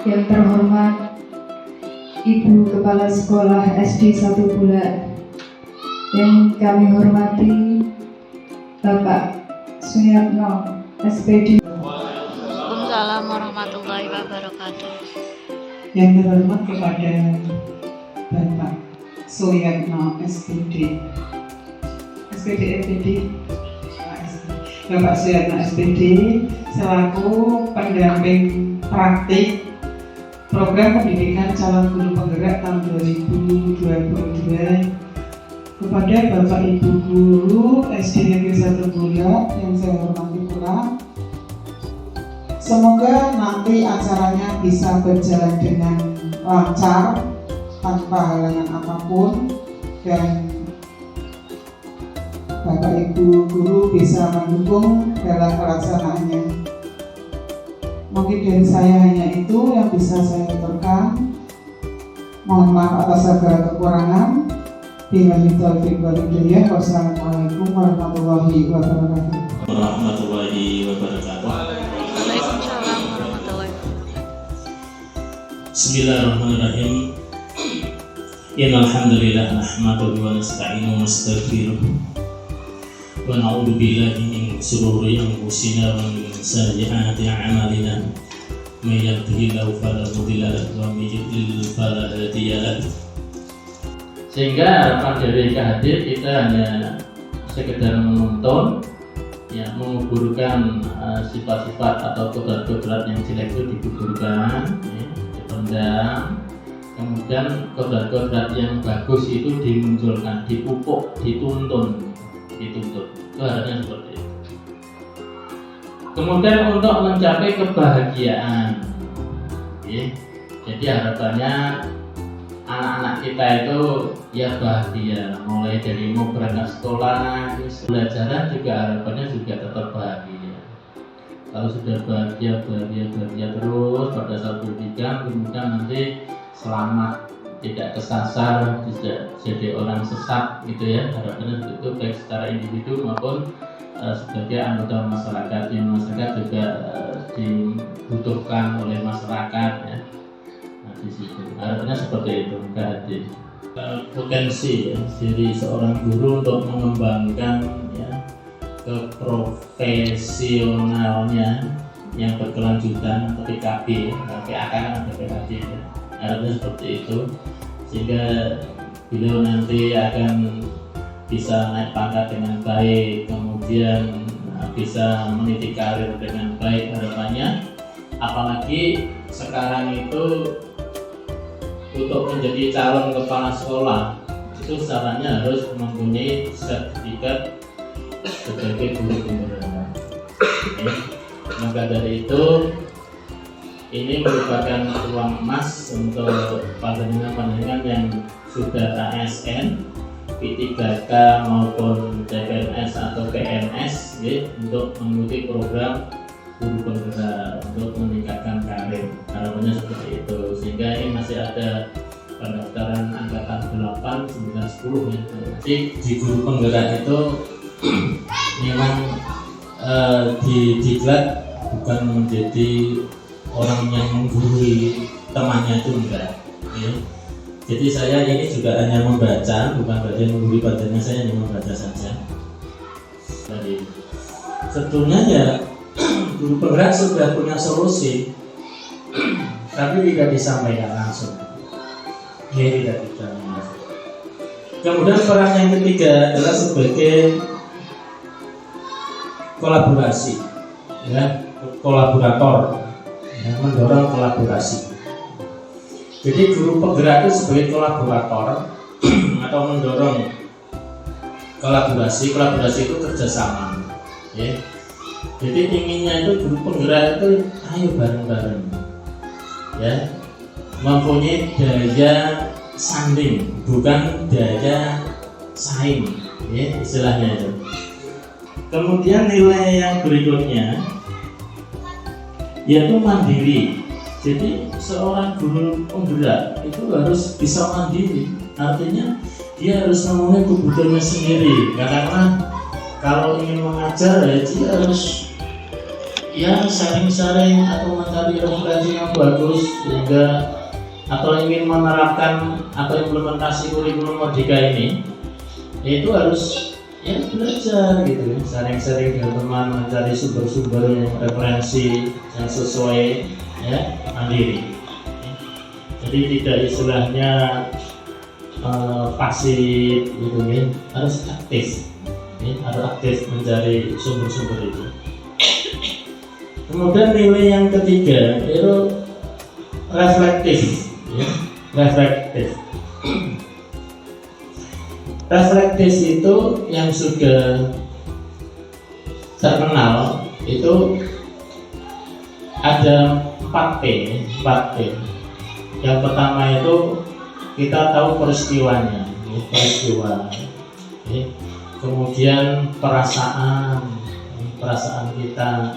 Yang terhormat Ibu Kepala Sekolah SD 1 Bulan, yang kami hormati Bapak Suyatno SPD. Waalaikumsalam warahmatullahi wabarakatuh. Yang terhormat kepada Bapak Suyatno SPD, Bapak Suyatno SPD selaku pendamping praktik program pendidikan calon guru penggerak tahun 2022 kepada Bapak Ibu Guru SD Negeri 1 Bulan yang saya hormati pula. Semoga nanti acaranya bisa berjalan dengan lancar tanpa halangan apapun, dan Bapak Ibu Guru bisa mendukung dalam pelaksanaannya. Mungkin dari saya hanya itu yang bisa saya tuturkan. Mohon maaf atas segala kekurangan. Billahi taufiq wal hidayah. Wassalamualaikum warahmatullahi wabarakatuh. Warahmatullahi wabarakatuh. Waalaikumsalam warahmatullahi wabarakatuh. Bismillahirrahmanirrahim. Innal hamdalillah nahmaduhu wa nasta'inuhu wa nastaghfiruh. Wa na'udzu billahi min shururi anfusina wa min sayyiati a'malina. May yahdihillahu fala mudilla lahu wa may yudlil fala hadiya lahu. Sehingga harapan dari kehadiran kita hanya sekedar menonton, ya, menguburkan sifat-sifat atau kodrat-kodrat yang jelek itu dikuburkan, ya, dipendam. Kemudian kodrat-kodrat yang bagus itu dimunculkan, dipupuk, dituntun. Itu harusnya seperti itu. Kemudian untuk mencapai kebahagiaan, ya, jadi harapannya anak-anak kita itu ya bahagia, mulai dari mau berangkat sekolah, belajaran juga harapannya juga tetap bahagia. Kalau sudah bahagia terus pada satu bidang, kemudian nanti selamat, tidak kesasar, tidak jadi orang sesat gitu ya. Harapannya itu baik secara individu maupun sebagai anggota masyarakat. Yang masyarakat juga dibutuhkan oleh masyarakat ya. Nah, di situ harapannya seperti itu. Hadir potensi ya, dari seorang guru untuk mengembangkan ya, keprofesionalnya yang berkelanjutan, PKB, PAK kan ada PKB ya. Harapannya seperti itu, sehingga beliau nanti akan bisa naik pangkat dengan baik, kemudian bisa meniti karir dengan baik harapannya. Apalagi sekarang itu untuk menjadi calon kepala sekolah itu syaratnya harus mempunyai sertifikat sebagai guru penggerak. Maka dari itu ini merupakan peluang emas untuk panjenengan yang sudah ASN, P3K maupun CPNS atau PNS ya, untuk mengikuti program guru penggerak untuk meningkatkan karir. Harapannya seperti itu, sehingga ini masih ada pendaftaran angkatan 8, 9, 10 ya. Jadi di guru penggerak itu memang diklat bukan menjadi orang yang menggurui temannya itu enggak ya. Jadi saya ini juga hanya membaca, bukan berarti menggurui badannya, saya hanya membaca saja. Jadi sebetulnya ya guru penggerak sudah punya solusi tapi tidak disampaikan langsung ya, tidak langsung. Kemudian peran yang ketiga adalah sebagai kolaborasi ya, kolaborator ya, mendorong kolaborasi. Jadi guru penggerak itu sebagai kolaborator atau mendorong kolaborasi. Kolaborasi itu kerjasama ya. Jadi inginnya itu guru penggerak itu ayo bareng-bareng ya, mempunyai daya sanding bukan daya saing ya, istilahnya itu. Kemudian nilai yang berikutnya yaitu mandiri. Jadi seorang guru penggerak itu harus bisa mandiri, artinya dia harus memenuhi kebutuhannya sendiri. Karena kalau ingin mengajar ya dia harus ya sharing-sharing atau mencari referensi yang bagus sehingga atau ingin menerapkan atau implementasi kurikulum Merdeka ini, itu harus ya belajar gitu ya, sharing-sharing dengan teman, mencari sumber-sumber yang referensi yang sesuai ya, mandiri. Jadi tidak istilahnya pasif gitu ya, harus aktif ya, harus aktif mencari sumber-sumber itu. Kemudian nilai yang ketiga itu reflektif ya, reflektif. Reflektif itu yang sudah terkenal itu ada 4P. Yang pertama itu kita tahu peristiwanya, peristiwa. Kemudian perasaan kita.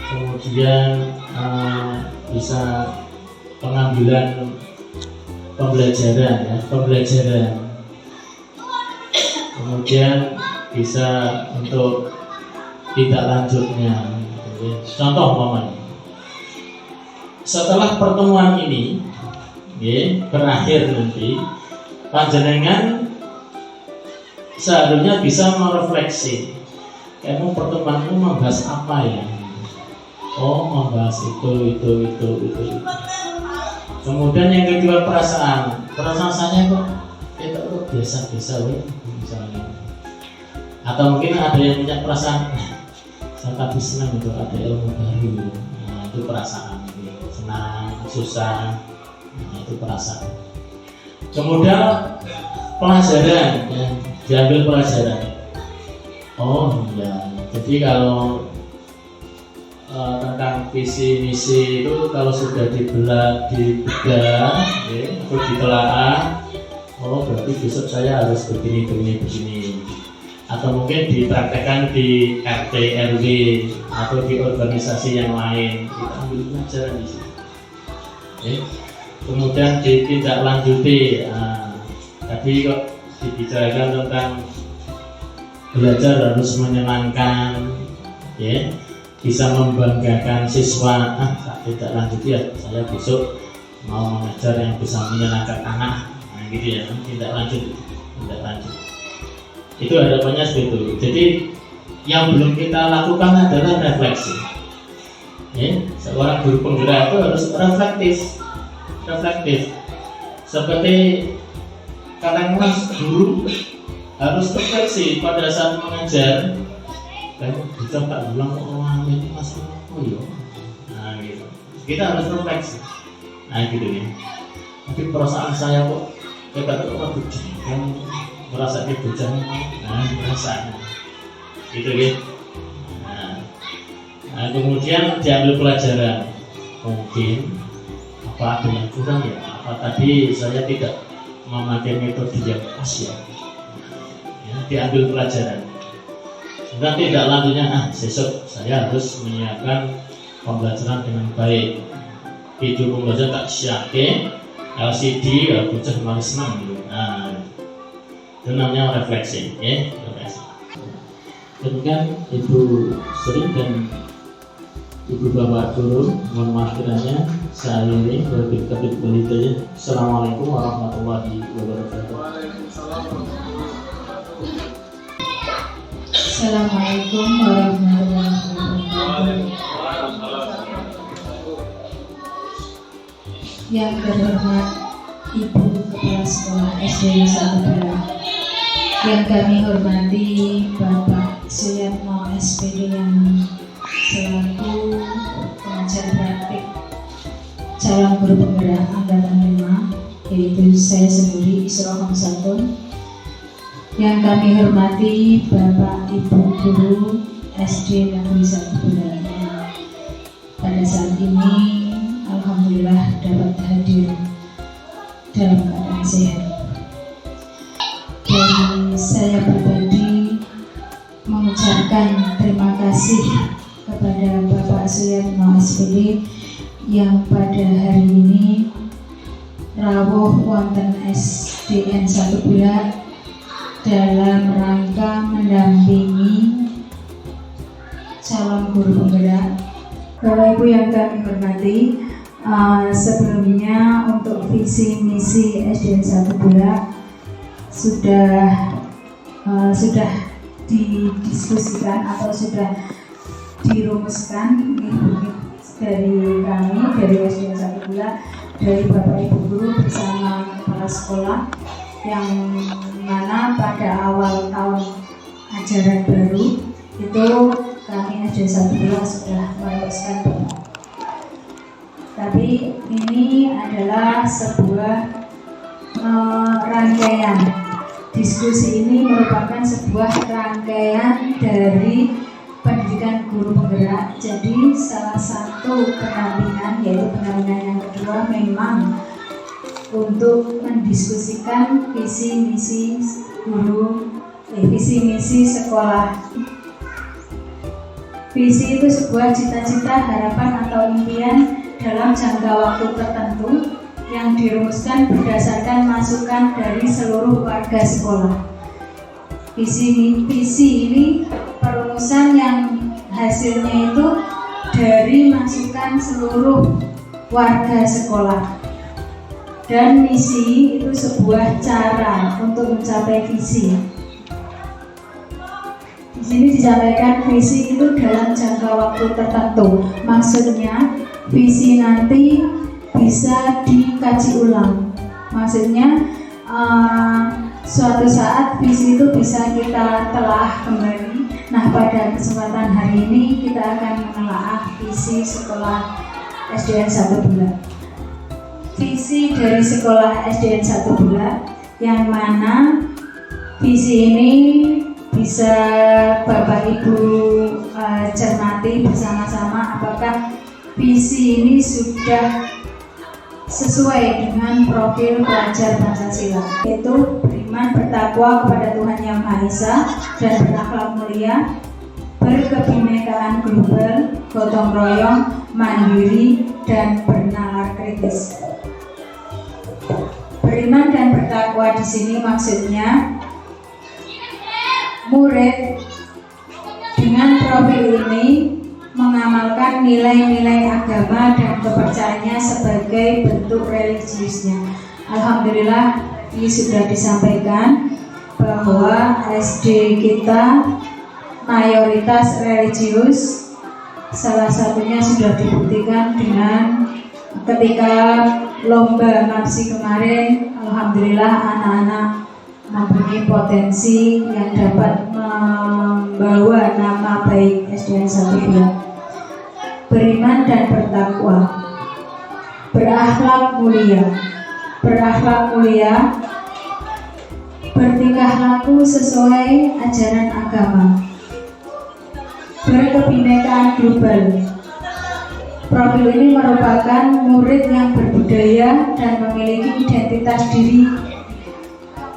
Kemudian bisa pengambilan pembelajaran ya, pembelajaran. Kemudian bisa untuk tindak lanjutnya. Contoh umpamanya, setelah pertemuan ini berakhir nanti, panjenengan seharusnya bisa merefleksi, kamu pertemuanmu membahas apa ya? Oh, membahas itu. Kemudian yang kedua perasaan saya kok itu biasa-biasa misalnya. Atau mungkin ada yang punya perasaan, saya tadi senang itu ada ilmu baru. Nah, itu perasaan, senang, susah, nah, itu perasaan. Kemudian pelajaran, ya, diambil pelajaran. Oh iya, jadi kalau tentang visi misi itu kalau sudah dibedah atau ditelaah, oh berarti besok saya harus begini. Atau mungkin dipraktekkan di RT RW atau di organisasi yang lain, kita ambil pelajaran di situ. Kemudian ditindaklanjuti. Tadi kok dibicarakan tentang belajar harus menyenangkan, ya, bisa membanggakan siswa. Tidak lanjut ya, saya besok mau mengajar yang bisa menyenangkan anak, nah, gitu ya. Tidak lanjut. Itu harapannya seperti itu. Jadi yang belum kita lakukan adalah refleksi. Ya, seorang guru penggerak itu harus reflektif. Seperti kata mas guru harus refleksi pada saat mengajar. Kamu dicoba bilang ini mas iya. Nah gitu. Kita harus refleksi. Nah gitu ya. Tapi perasaan saya kok kayak kan merasa dibujang. Nah perasaan. Gitu ya. Nah kemudian diambil pelajaran. Mungkin apa ada yang kurang ya? Apa tadi saya tidak memakai metode yang pas ya? Diambil pelajaran. Dan tidak lanjutnya, besok saya harus menyiapkan pembelajaran dengan baik. Video pembelajaran tak siapke, LCD, bocah malah senang gitu. Nah, itu namanya refleksi, ya, refleksi. Kemudian Ibu Sri dan Ibu Bapak Guru, mohon maaf kiranya saya ini berkata begitu. Assalamualaikum warahmatullahi wabarakatuh. Assalamualaikum warahmatullahi wabarakatuh. Yang terhormat Ibu Kepala Sekolah SD Nusa Tenggara, yang kami hormati Bapak Suyatno SPD yang selaku pengajar praktik calon guru penggerak angkatan 5, yaitu saya sendiri Isra Hamsatun. Yang kami hormati Bapak Ibu Guru SD Negeri 1 Buleleng. Pada saat ini alhamdulillah dapat hadir dalam keadaan sehat. Dan saya pribadi mengucapkan terima kasih kepada Bapak Suyatno SPD yang pada hari ini rawuh wonten SDN 1 Buleleng dalam rangka mendampingi calon guru penggerak. Bapak Ibu yang kami hormati, sebelumnya untuk visi misi SDN 1 Bulak sudah didiskusikan atau sudah dirumuskan dari kami, dari SDN 1 Bulak, dari Bapak Ibu guru bersama kepala sekolah, yang mana pada awal tahun ajaran baru itu kami SDN 1 Bulak sudah merumuskan Bapak. Tapi ini adalah sebuah rangkaian. Diskusi ini merupakan sebuah rangkaian dari pendidikan guru penggerak. Jadi salah satu pendampingan, yaitu pendampingan yang kedua, memang untuk mendiskusikan visi misi visi sekolah. Visi itu sebuah cita-cita, harapan atau impian dalam jangka waktu tertentu yang dirumuskan berdasarkan masukan dari seluruh warga sekolah. Visi ini perumusan yang hasilnya itu dari masukan seluruh warga sekolah. Dan misi itu sebuah cara untuk mencapai visi. Di sini disampaikan visi itu dalam jangka waktu tertentu. Maksudnya visi nanti bisa dikaji ulang. Maksudnya suatu saat visi itu bisa kita telah kembali. Nah, pada kesempatan hari ini kita akan menelaah visi sekolah SDN 1 Bulak. Visi dari sekolah SDN 1 Bulak, yang mana visi ini bisa Bapak Ibu cermati bersama-sama apakah visi ini sudah sesuai dengan profil pelajar Pancasila, yaitu beriman bertakwa kepada Tuhan Yang Maha Esa dan berakhlak mulia, berkebinekaan global, gotong royong, mandiri, dan bernalar kritis. Beriman dan bertakwa di sini maksudnya murid dengan profil ini mengamalkan nilai-nilai agama dan kepercayaannya sebagai bentuk religiusnya. Alhamdulillah, ini sudah disampaikan bahwa SD kita mayoritas religius. Salah satunya sudah dibuktikan dengan ketika lomba MAPSI kemarin. Alhamdulillah, anak-anak mempunyai potensi yang dapat membawa nama baik SDN 1 Bulak. Beriman dan bertakwa, berakhlak mulia. Berakhlak mulia, bertingkah laku sesuai ajaran agama, berkebinekaan global. Profil ini merupakan murid yang berbudaya dan memiliki identitas diri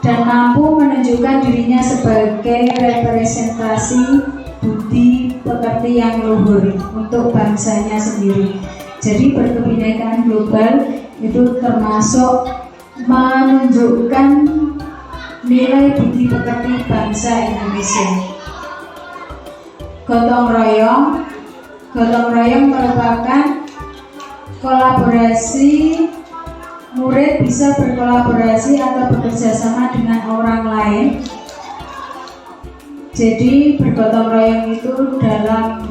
dan mampu menunjukkan dirinya sebagai representasi budi pekerti yang luhur untuk bangsanya sendiri. Jadi berkebinekaan global itu termasuk menunjukkan nilai budi pekerti bangsa Indonesia. Gotong royong merupakan kolaborasi. Murid bisa berkolaborasi atau bekerja sama dengan orang lain. Jadi bergotong royong itu dalam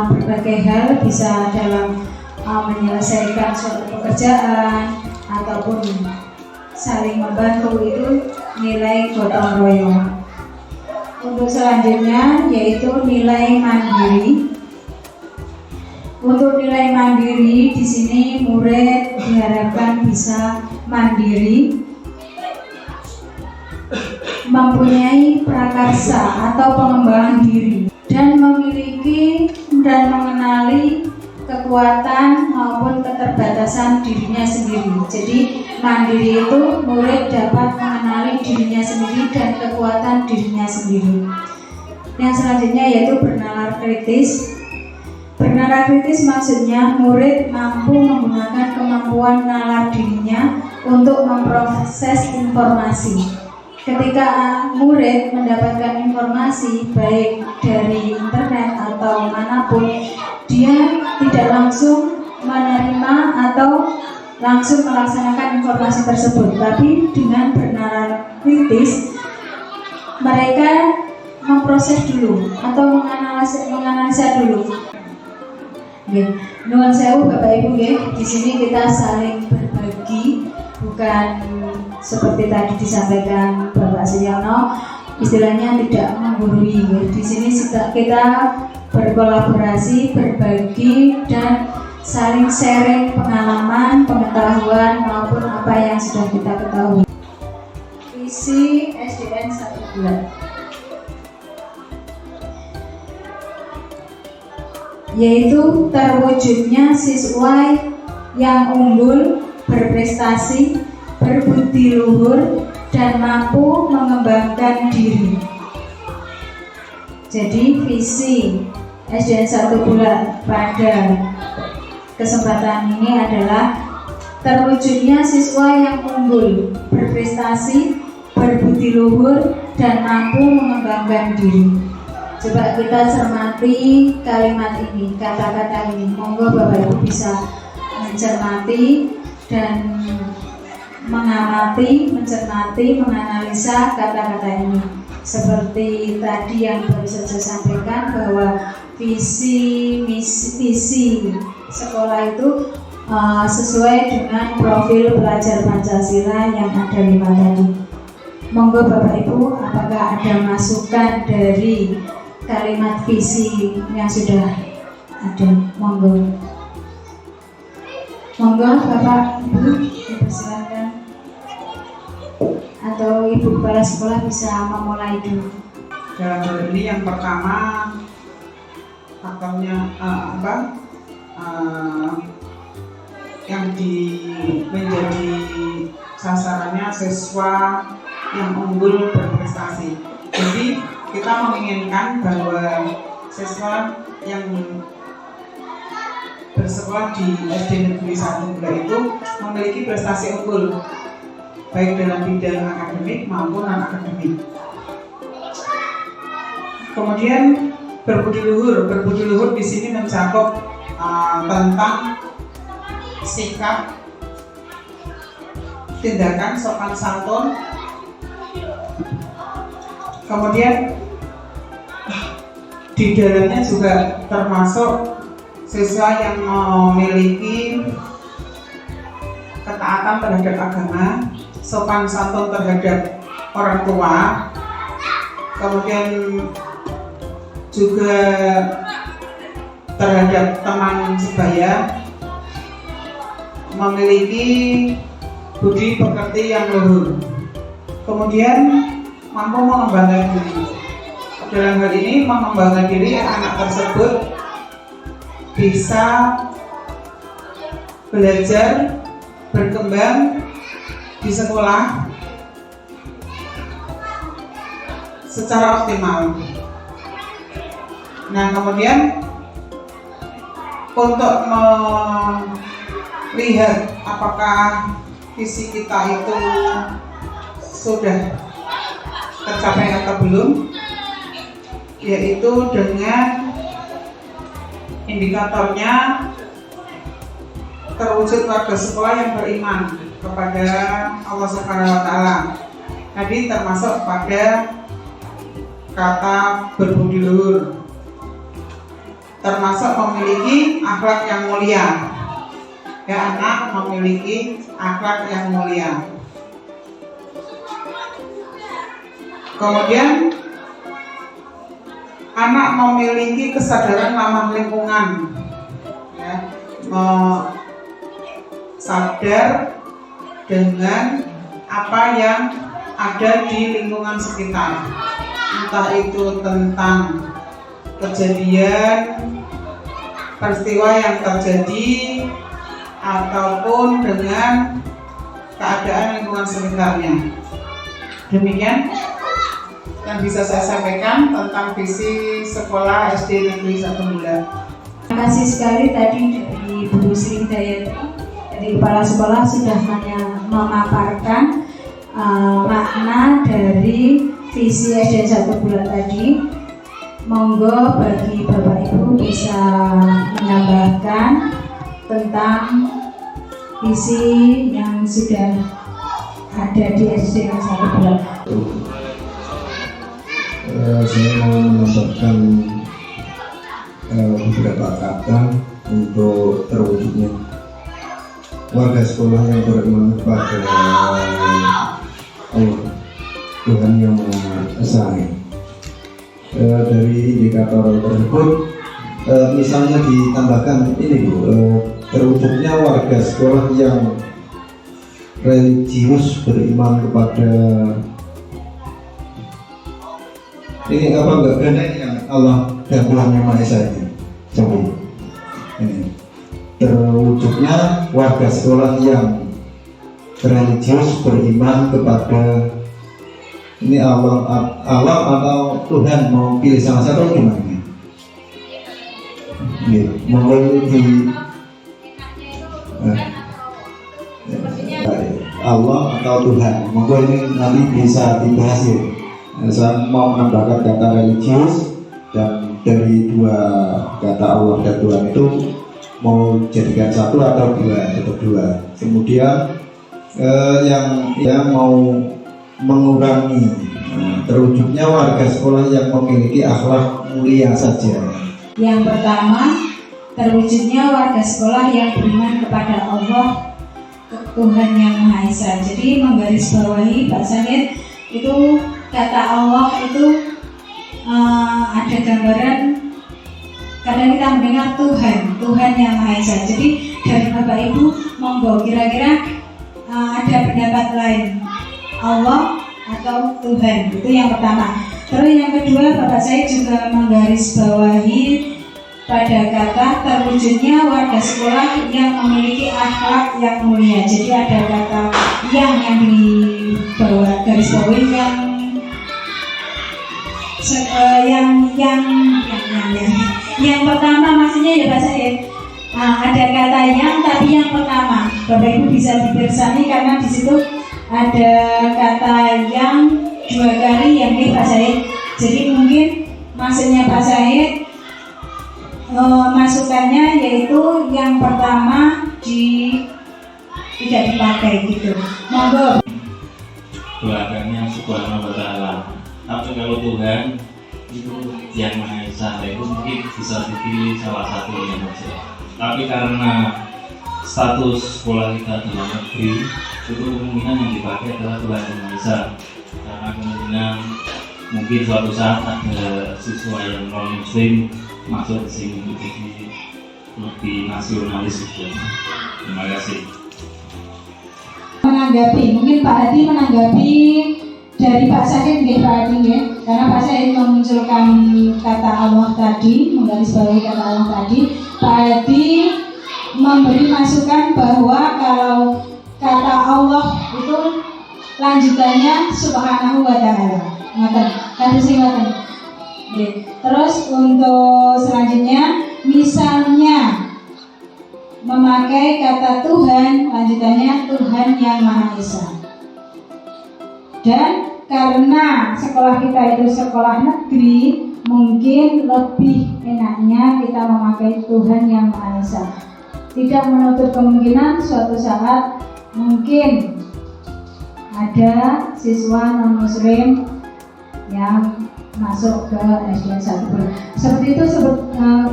berbagai hal, bisa dalam menyelesaikan suatu pekerjaan ataupun saling membantu, itu nilai gotong royong. Untuk selanjutnya yaitu nilai mandiri. Untuk nilai mandiri di sini murid diharapkan bisa mandiri, mempunyai prakarsa atau pengembangan diri, dan memiliki dan mengenali kekuatan maupun keterbatasan dirinya sendiri. Jadi mandiri itu murid dapat mengenali dirinya sendiri dan kekuatan dirinya sendiri. Yang selanjutnya yaitu bernalar kritis. Bernalar kritis maksudnya murid mampu menggunakan kemampuan nalar dirinya untuk memproses informasi. ketika murid mendapatkan informasi baik dari internet atau manapun, dia tidak langsung menerima atau langsung melaksanakan informasi tersebut, tapi dengan bernalar kritis mereka memproses dulu atau menganalisa dulu. Nuwun sewu Bapak Ibu nggih, di sini kita saling berbagi, bukan seperti tadi disampaikan Bapak Suyono, istilahnya tidak menggurui. Di sini kita berkolaborasi, berbagi dan saling sharing pengalaman, pengetahuan maupun apa yang sudah kita ketahui. Visi SDN 1 bulan, yaitu terwujudnya siswa yang unggul, berprestasi, berbudi luhur, dan mampu mengembangkan diri. Jadi visi SDN 1 bulan pada kesempatan ini adalah terwujudnya siswa yang unggul, berprestasi, berbudi luhur, dan mampu mengembangkan diri. Coba kita cermati kalimat ini, kata-kata ini. Monggo Bapak Ibu bisa mencermati dan mengamati, mencermati, menganalisa kata-kata ini. Seperti tadi yang baru saja sampaikan bahwa visi misi sekolah itu sesuai dengan profil pelajar Pancasila yang ada 5 tadi. Monggo Bapak Ibu, apakah ada masukan dari kalimat visi yang sudah ada? Monggo. Monggo Bapak Ibu, silakan. Atau Ibu Kepala Sekolah bisa memulai dulu. Dalam hal ini yang pertama faktornya yang menjadi sasarannya siswa yang unggul berprestasi. Jadi kita menginginkan bahwa siswa yang bersekolah di SD Negeri 1 Bulan itu memiliki prestasi unggul baik dalam bidang akademik maupun non-akademik. Kemudian berbudi luhur di sini mencakup tentang sikap, tindakan, sopan santun. Kemudian di dalamnya juga termasuk siswa yang memiliki ketaatan terhadap agama, sopan santun terhadap orang tua, kemudian juga terhadap teman sebaya, memiliki budi pekerti yang luhur, kemudian mampu mengembangkan diri. Dalam hal ini mengembangkan diri, anak tersebut bisa belajar, berkembang di sekolah secara optimal. Nah, kemudian untuk melihat apakah visi kita itu sudah tercapai atau belum, yaitu dengan indikatornya terwujud warga sekolah yang beriman kepada Allah Subhanahu wa Ta'ala. Tadi termasuk pada kata berbudi luhur, termasuk memiliki akhlak yang mulia. Ya, anak memiliki akhlak yang mulia. Kemudian anak memiliki kesadaran ramah lingkungan, ya, sadar dengan apa yang ada di lingkungan sekitar, entah itu tentang kejadian, peristiwa yang terjadi, ataupun dengan keadaan lingkungan sekitarnya. Demikian yang bisa saya sampaikan tentang visi sekolah SD Negeri 1 Bulan. Terima kasih sekali tadi dari Bu Sri Hidayati, dari Kepala Sekolah sudah memaparkan makna dari visi SD 1 bulan tadi. Monggo bagi Bapak Ibu bisa menambahkan tentang visi yang sudah ada di SD 1 bulan. Saya mau menambahkan beberapa kata untuk terwujudnya warga sekolah yang beriman kepada Allah, Tuhan yang Maha Esa. Dari indikator tersebut, misalnya ditambahkan ini Bu, terwujudnya warga sekolah yang religius beriman kepada ini apa enggak ganda yang Allah dan Tuhan yang Maha Esa ini. Coba ini terwujudnya warga sekolah yang religius beriman kepada ini Allah atau Tuhan, mau pilih salah satu gimana? Mau di Allah atau Tuhan, monggo ini nanti bisa dibahas ya. Saya mau menambahkan kata religius, dan dari dua kata Allah dan Tuhan itu mau jadikan satu atau dua, tetap dua. Kemudian yang mau mengurangi terwujudnya warga sekolah yang memiliki akhlak mulia saja. Yang pertama, terwujudnya warga sekolah yang beriman kepada Allah, Tuhan yang Maha Esa. Jadi menggarisbawahi Pak Syahid itu kata Allah itu ada gambaran, kadang kita mendengar Tuhan yang Maha Esa. Jadi dari Bapak Ibu monggo kira-kira ada pendapat lain, Allah atau Tuhan, itu yang pertama. Terus yang kedua, Bapak saya juga menggarisbawahi pada kata terwujudnya warga sekolah yang memiliki akhlak yang mulia. Jadi ada kata yang dibawa garis bawahi yang pertama, maksudnya ya Pak saya ada kata yang, tapi yang pertama Bapak Ibu bisa dibersani karena di situ ada kata yang dua kali yang Pak Syahid. Jadi mungkin maksudnya Pak Syahid masukannya yaitu yang pertama tidak dipakai gitu. Monggo. Doakannya Subhanahu wa Ta'ala. Tapi kalau Tuhan itu yang Maha Esa, itu mungkin bisa dipilih salah satu yang saja. Tapi karena status sekolah kita dalam negeri, itu kemungkinan yang dipakai adalah Tuhan yang Maha Esa. Karena kemungkinan mungkin suatu saat ada siswa yang non muslim masuk ke sini jadi lebih nasionalis gitu. Terima kasih. Mungkin Pak Hadi menanggapi dari Pak Syahid nggih, Pak Hadi nggih. Karena Pak Syahid memunculkan kata Allah tadi, menggarisbawahi kata Allah tadi. Pak Hadi memberi masukan bahwa kalau kata Allah itu lanjutannya Subhanahu wa Ta'ala. Ngoten, kados sing ngoten. Terus untuk selanjutnya, misalnya memakai kata Tuhan, lanjutannya Tuhan yang Maha Esa. Dan karena sekolah kita itu sekolah negeri, mungkin lebih enaknya kita memakai Tuhan yang Maha Esa. Tidak menutup kemungkinan suatu saat mungkin ada siswa non muslim yang masuk ke SD 1 bulan. Seperti itu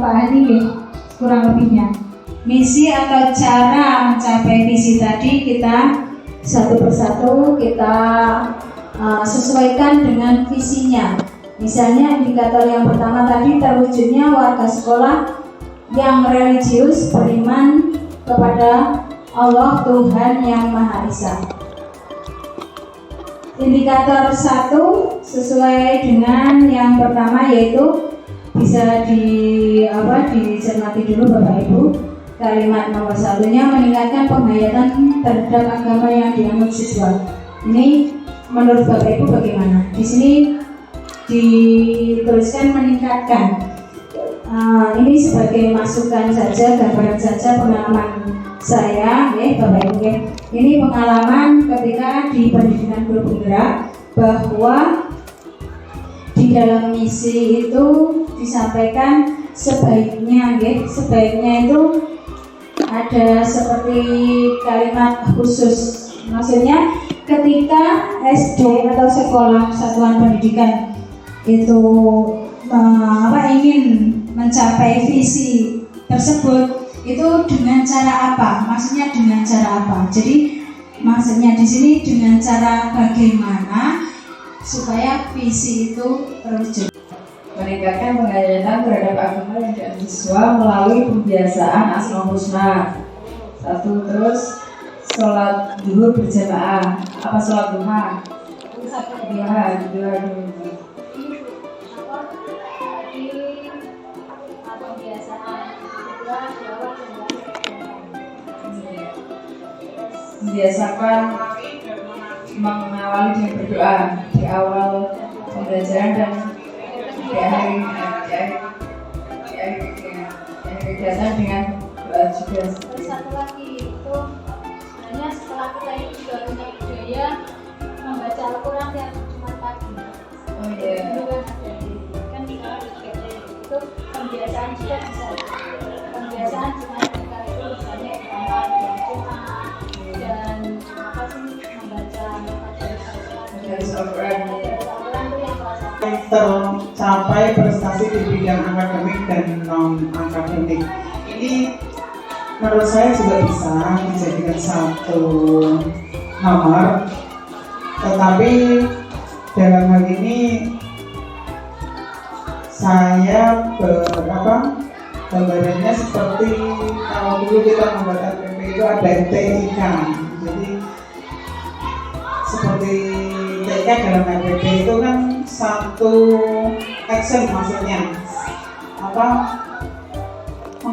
Pak Hadi kurang lebihnya. Misi atau cara mencapai visi tadi kita satu persatu kita sesuaikan dengan visinya. Misalnya indikator yang pertama tadi terwujudnya warga sekolah yang religius beriman kepada Allah Tuhan yang Maha Esa. Indikator 1 sesuai dengan yang pertama, yaitu bisa dicermati dulu Bapak Ibu. Kalimat nomor 1-nya meningkatkan penghayatan terhadap agama yang dianut siswa. Ini menurut Bapak Ibu bagaimana? Di sini dituliskan meningkatkan. Ini sebagai masukan saja, gambaran saja pengalaman saya, Bapak Ibu. Ini pengalaman ketika di pendidikan guru penggerak, bahwa di dalam misi itu disampaikan sebaiknya itu ada seperti kalimat khusus. Maksudnya ketika SD atau sekolah satuan pendidikan itu ingin mencapai visi tersebut, itu dengan cara apa? Maksudnya dengan cara apa? Jadi maksudnya di sini dengan cara bagaimana supaya visi itu terwujud. Meningkatkan penghayatan terhadap agama yang dianut siswa melalui pembiasaan Asmaul Husna. 1. Terus sholat zuhur berjamaah. Apa sholat duha? Duha. Membiasakan mengawali dengan berdoa di awal pembelajaran dan di akhir kegiatan dengan doa juga. Terus satu lagi itu sebenarnya setelah kita itu juga punya budaya membaca Al-Quran tiap Jumat pagi. Oh iya. Kan itu pembiasaan juga bisa. Pembiasaan Jumat kita itu misalnya Jumat dan membaca Al-Quran tercapai prestasi di bidang akademik dan non akademik. Ini menurut saya juga bisa dijadikan satu nomor, tetapi dalam hal ini saya gambarannya seperti kalau dulu kita membuat RPP itu ada TIK, jadi seperti TIK dalam RPP itu kan satu action, maksudnya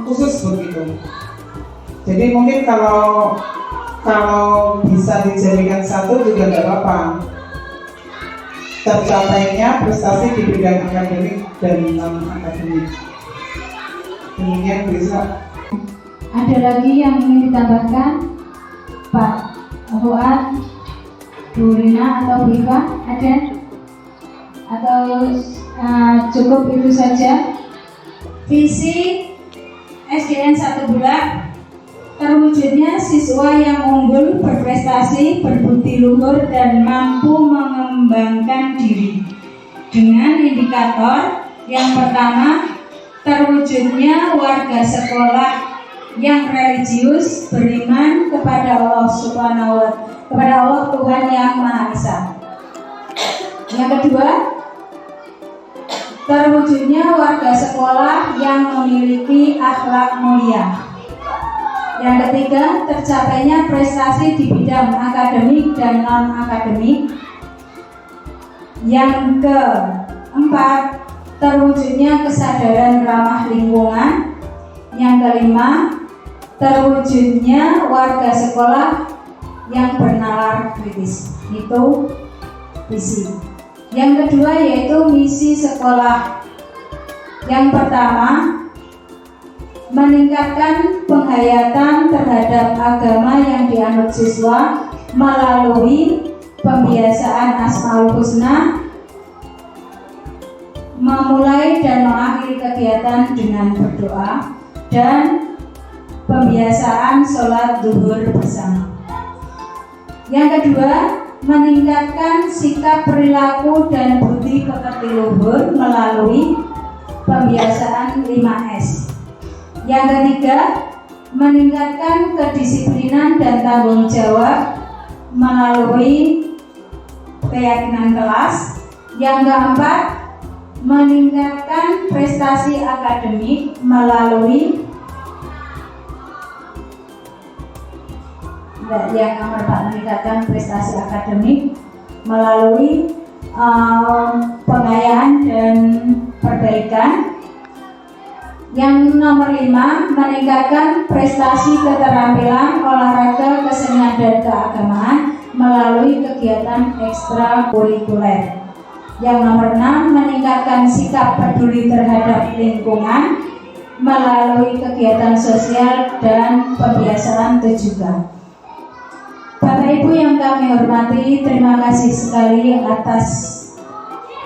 khusus begitu. Jadi mungkin kalau bisa dijadikan satu juga nggak apa-apa. Tercapainya prestasi di bidang akademik dan non akademik. Demikian bisa. Ada lagi yang ingin ditambahkan, Pak Fuad, Bu Rina atau Bu Iva? Ada? Atau cukup itu saja? Visi SDN 1 Bulak terwujudnya siswa yang unggul, berprestasi, berbudi luhur, dan mampu mengembangkan diri dengan indikator yang pertama, terwujudnya warga sekolah yang religius, beriman kepada Allah Subhanahu wa Ta'ala, kepada Allah Tuhan Yang Maha Esa. Yang kedua, terwujudnya warga sekolah yang memiliki akhlak mulia. Yang ketiga, tercapainya prestasi di bidang akademik dan non-akademik. Yang keempat, terwujudnya kesadaran ramah lingkungan. Yang kelima, terwujudnya warga sekolah yang bernalar kritis. Itu visi. Yang kedua yaitu misi sekolah. Yang pertama, meningkatkan penghayatan terhadap agama yang dianut siswa melalui pembiasaan Asmaul Husna, memulai dan mengakhiri kegiatan dengan berdoa, dan pembiasaan sholat zuhur bersama. Yang kedua, meningkatkan sikap perilaku dan budi pekerti luhur melalui pembiasaan 5S. Yang ketiga, meningkatkan kedisiplinan dan tanggung jawab melalui keyakinan kelas. Yang keempat, meningkatkan prestasi akademik melalui meningkatkan prestasi akademik melalui pengayaan dan perbaikan. Yang nomor 5, meningkatkan prestasi keterampilan olahraga, kesenian dan keagamaan melalui kegiatan ekstrakurikuler. Yang nomor 6, meningkatkan sikap peduli terhadap lingkungan melalui kegiatan sosial dan pembiasaan tujuan. Bapak Ibu yang kami hormati, terima kasih sekali atas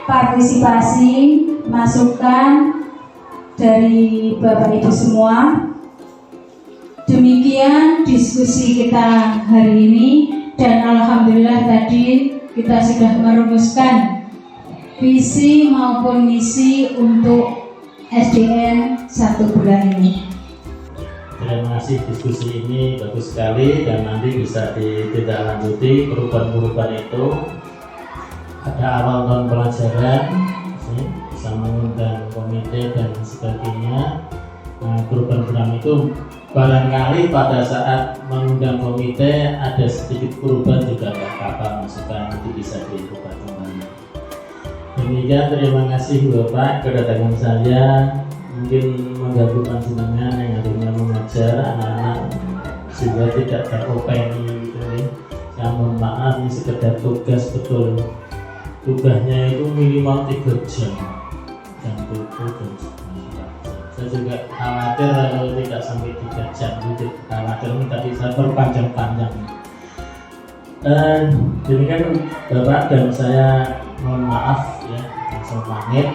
partisipasi, masukan dari Bapak Ibu semua. Demikian diskusi kita hari ini, dan alhamdulillah tadi kita sudah merumuskan visi maupun misi untuk SDN 1 bulan ini. Terima kasih, diskusi ini bagus sekali dan nanti bisa ditindaklanjuti perubahan-perubahan itu. Ada awal tahun pelajaran, bisa mengundang komite dan sebagainya. Nah, perubahan-perubahan itu barangkali pada saat mengundang komite ada sedikit perubahan juga nggak apa-apa, masukan nanti bisa dirubah kembali. Demikian, terima kasih Bapak kedatangan saya. Mungkin mengganggu panjenengan yang akhirnya mengajar anak-anak sehingga tidak teropeni gitu nih. Saya mohon maaf, ini sekedar tugas betul. Tugasnya itu minimal 3 jam, jam 7 dan 9. Saya juga khawatir kalau tidak sampai 3 jam itu khawatir, tapi saya perpanjang-panjang. Demikian Bapak, dan saya mohon maaf ya, langsung pamit.